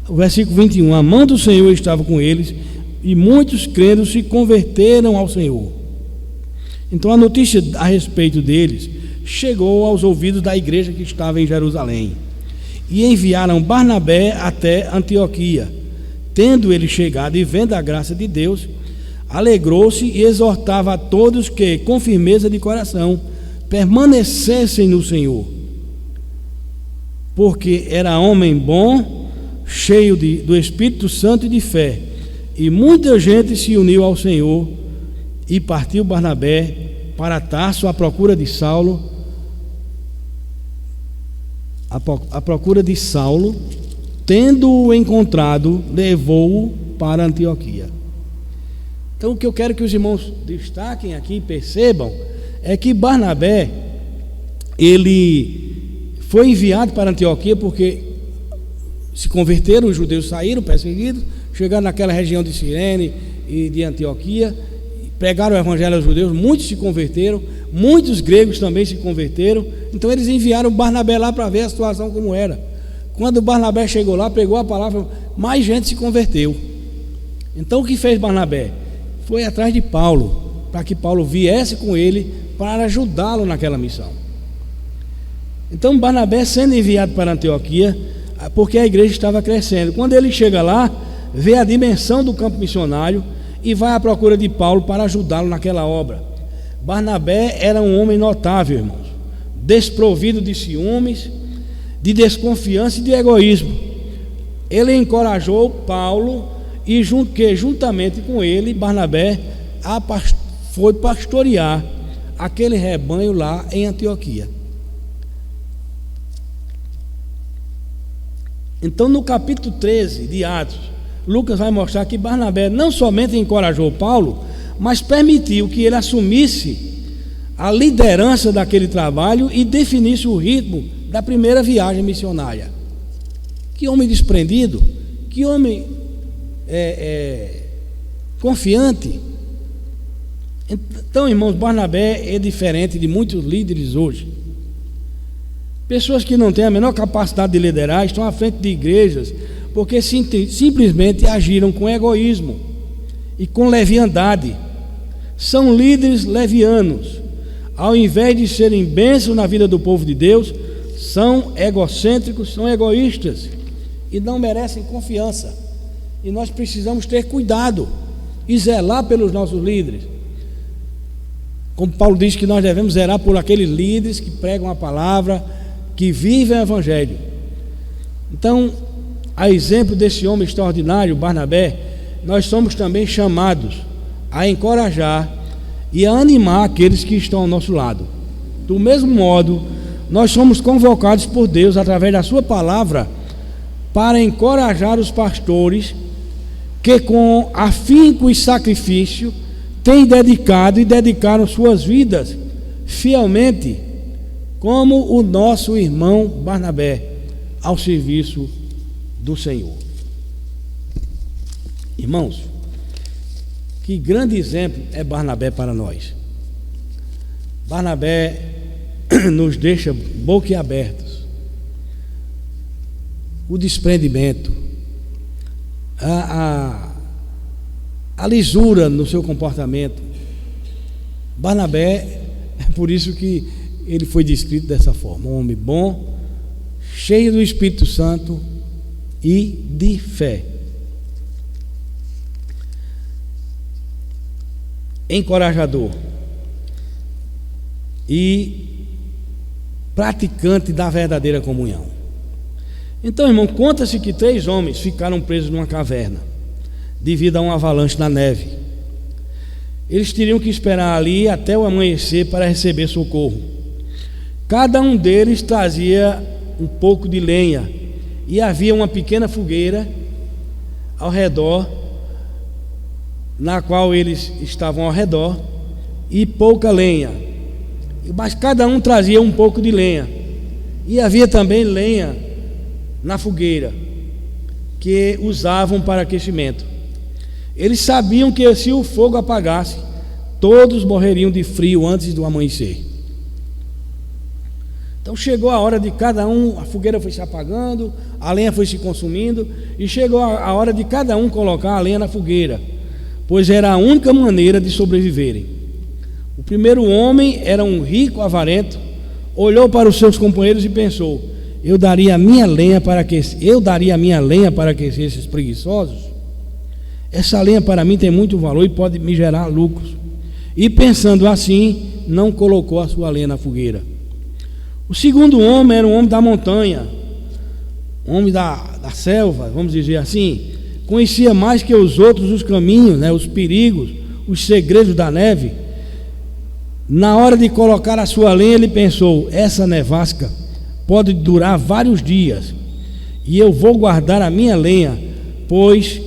O versículo 21: a mão do Senhor estava com eles, e muitos crendo se converteram ao Senhor. Então a notícia a respeito deles chegou aos ouvidos da igreja que estava em Jerusalém, e enviaram Barnabé até Antioquia. Tendo ele chegado e vendo a graça de Deus, alegrou-se e exortava a todos que, com firmeza de coração, permanecessem no Senhor, porque era homem bom, cheio do Espírito Santo e de fé, e muita gente se uniu ao Senhor. E partiu Barnabé para Tarso à procura de Saulo, tendo-o encontrado, levou-o para Antioquia. Então o que eu quero que os irmãos destaquem aqui, percebam, é que Barnabé, ele foi enviado para Antioquia porque se converteram, os judeus saíram perseguidos, chegaram naquela região de Cirene e de Antioquia, pregaram o evangelho aos judeus, muitos se converteram, muitos gregos também se converteram. Então eles enviaram Barnabé lá para ver a situação como era. Quando Barnabé chegou lá, pegou a palavra, mais gente se converteu. Então o que fez Barnabé? Foi atrás de Paulo, para que Paulo viesse com ele para ajudá-lo naquela missão. Então Barnabé sendo enviado para Antioquia, porque a igreja estava crescendo. Quando ele chega lá, vê a dimensão do campo missionário e vai à procura de Paulo para ajudá-lo naquela obra. Barnabé era um homem notável, irmãos, desprovido de ciúmes, de desconfiança e de egoísmo. Ele encorajou Paulo e juntamente com ele, Barnabé foi pastorear aquele rebanho lá em Antioquia. Então no capítulo 13 de Atos, Lucas vai mostrar que Barnabé não somente encorajou Paulo, mas permitiu que ele assumisse a liderança daquele trabalho e definisse o ritmo da primeira viagem missionária. Que homem desprendido, que homem confiante. Então, irmãos, Barnabé é diferente de muitos líderes hoje. Pessoas que não têm a menor capacidade de liderar estão à frente de igrejas porque simplesmente agiram com egoísmo e com leviandade. São líderes levianos. Ao invés de serem bênçãos na vida do povo de Deus, são egocêntricos, são egoístas e não merecem confiança. E nós precisamos ter cuidado e zelar pelos nossos líderes. Como Paulo diz que nós devemos zelar por aqueles líderes que pregam a palavra, que vivem o evangelho. Então, a exemplo desse homem extraordinário, Barnabé, nós somos também chamados a encorajar e a animar aqueles que estão ao nosso lado. Do mesmo modo, nós somos convocados por Deus através da sua palavra para encorajar os pastores que com afinco e sacrifício têm dedicado e dedicaram suas vidas fielmente, como o nosso irmão Barnabé, ao serviço do Senhor. Irmãos, que grande exemplo é Barnabé para nós. Barnabé nos deixa boquiabertos. O desprendimento, a lisura no seu comportamento. Barnabé, é por isso que ele foi descrito dessa forma: um homem bom, cheio do Espírito Santo e de fé, encorajador e praticante da verdadeira comunhão. Então, irmão, conta-se que 3 homens ficaram presos numa caverna devido a uma avalanche na neve. Eles teriam que esperar ali até o amanhecer para receber socorro. Cada um deles trazia um pouco de lenha e havia uma pequena fogueira ao redor, na qual eles estavam ao redor, e pouca lenha. Mas cada um trazia um pouco de lenha, e havia também lenha na fogueira que usavam para aquecimento. Eles sabiam que se o fogo apagasse, todos morreriam de frio antes do amanhecer. Então chegou a hora de cada um, a fogueira foi se apagando, a lenha foi se consumindo, e chegou a hora de cada um colocar a lenha na fogueira, pois era a única maneira de sobreviverem. O primeiro homem era um rico avarento, olhou para os seus companheiros e pensou: eu daria a minha lenha para aquecer esses preguiçosos? Essa lenha para mim tem muito valor e pode me gerar lucros. E pensando assim, não colocou a sua lenha na fogueira. O segundo homem era um homem da montanha, um homem da selva, vamos dizer assim. Conhecia mais que os outros os caminhos, os perigos, os segredos da neve. Na hora de colocar a sua lenha, ele pensou: essa nevasca pode durar vários dias, e eu vou guardar a minha lenha, pois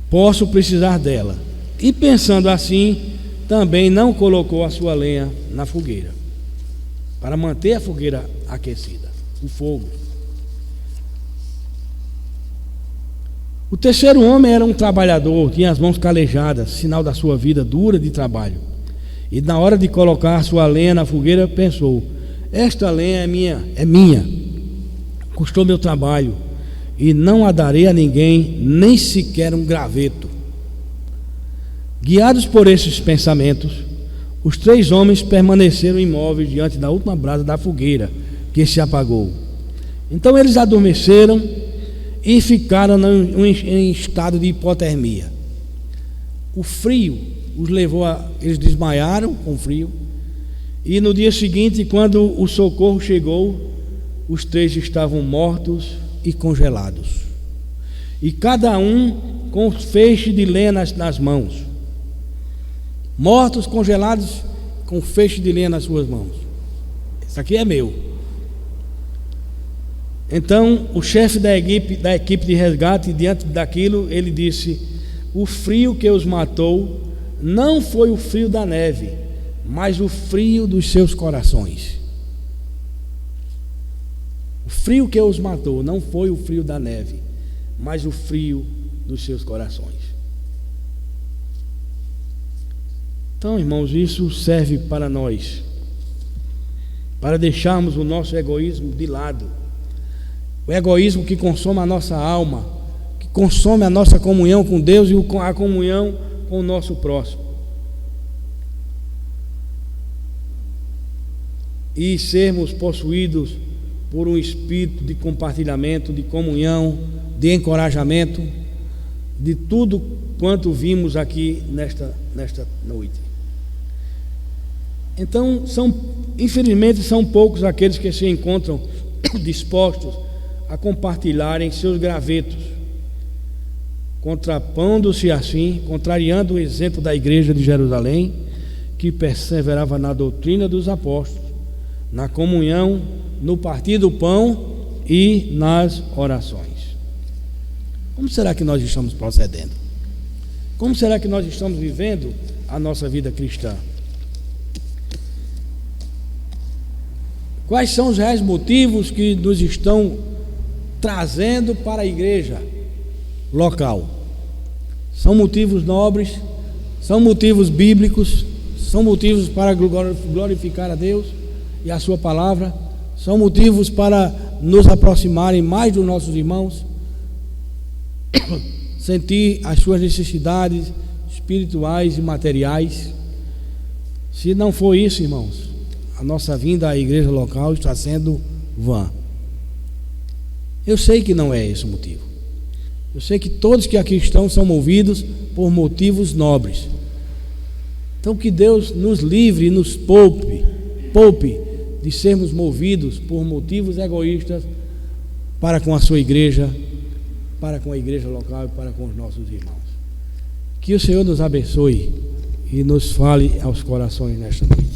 posso precisar dela. E pensando assim, também não colocou a sua lenha na fogueira, para manter a fogueira aquecida, o fogo. O terceiro homem era um trabalhador, tinha as mãos calejadas, sinal da sua vida dura de trabalho. E na hora de colocar a sua lenha na fogueira, pensou: esta lenha é minha, custou meu trabalho, e não a darei a ninguém, nem sequer um graveto. Guiados por esses pensamentos, os 3 homens permaneceram imóveis diante da última brasa da fogueira que se apagou. Então eles adormeceram e ficaram em estado de hipotermia. O frio os levou eles desmaiaram com frio, e no dia seguinte, quando o socorro chegou, os 3 estavam mortos e congelados, e cada um com um feixe de lenha nas mãos. Mortos, congelados, com feixe de lenha nas suas mãos. Isso aqui é meu. Então o chefe da equipe de resgate, diante daquilo, ele disse: o frio que os matou não foi o frio da neve, mas o frio dos seus corações. O frio que os matou não foi o frio da neve, mas o frio dos seus corações. Então, irmãos, isso serve para nós, para deixarmos o nosso egoísmo de lado, o egoísmo que consome a nossa alma, que consome a nossa comunhão com Deus e a comunhão com o nosso próximo, e sermos possuídos por um espírito de compartilhamento, de comunhão, de encorajamento, de tudo quanto vimos aqui nesta noite. Então, infelizmente, são poucos aqueles que se encontram dispostos a compartilharem seus gravetos, contrapondo-se assim, contrariando o exemplo da igreja de Jerusalém, que perseverava na doutrina dos apóstolos, na comunhão, no partir do pão e nas orações. Como será que nós estamos procedendo? Como será que nós estamos vivendo a nossa vida cristã? Quais são os reais motivos que nos estão trazendo para a igreja local? São motivos nobres? São motivos bíblicos? São motivos para glorificar a Deus e a sua palavra? São motivos para nos aproximarem mais dos nossos irmãos, sentir as suas necessidades espirituais e materiais? Se não for isso, irmãos, a nossa vinda à igreja local está sendo vã. Eu sei que não é esse o motivo. Eu sei que todos que aqui estão são movidos por motivos nobres. Então que Deus nos livre e nos poupe de sermos movidos por motivos egoístas para com a sua igreja, para com a igreja local e para com os nossos irmãos. Que o Senhor nos abençoe e nos fale aos corações nesta noite.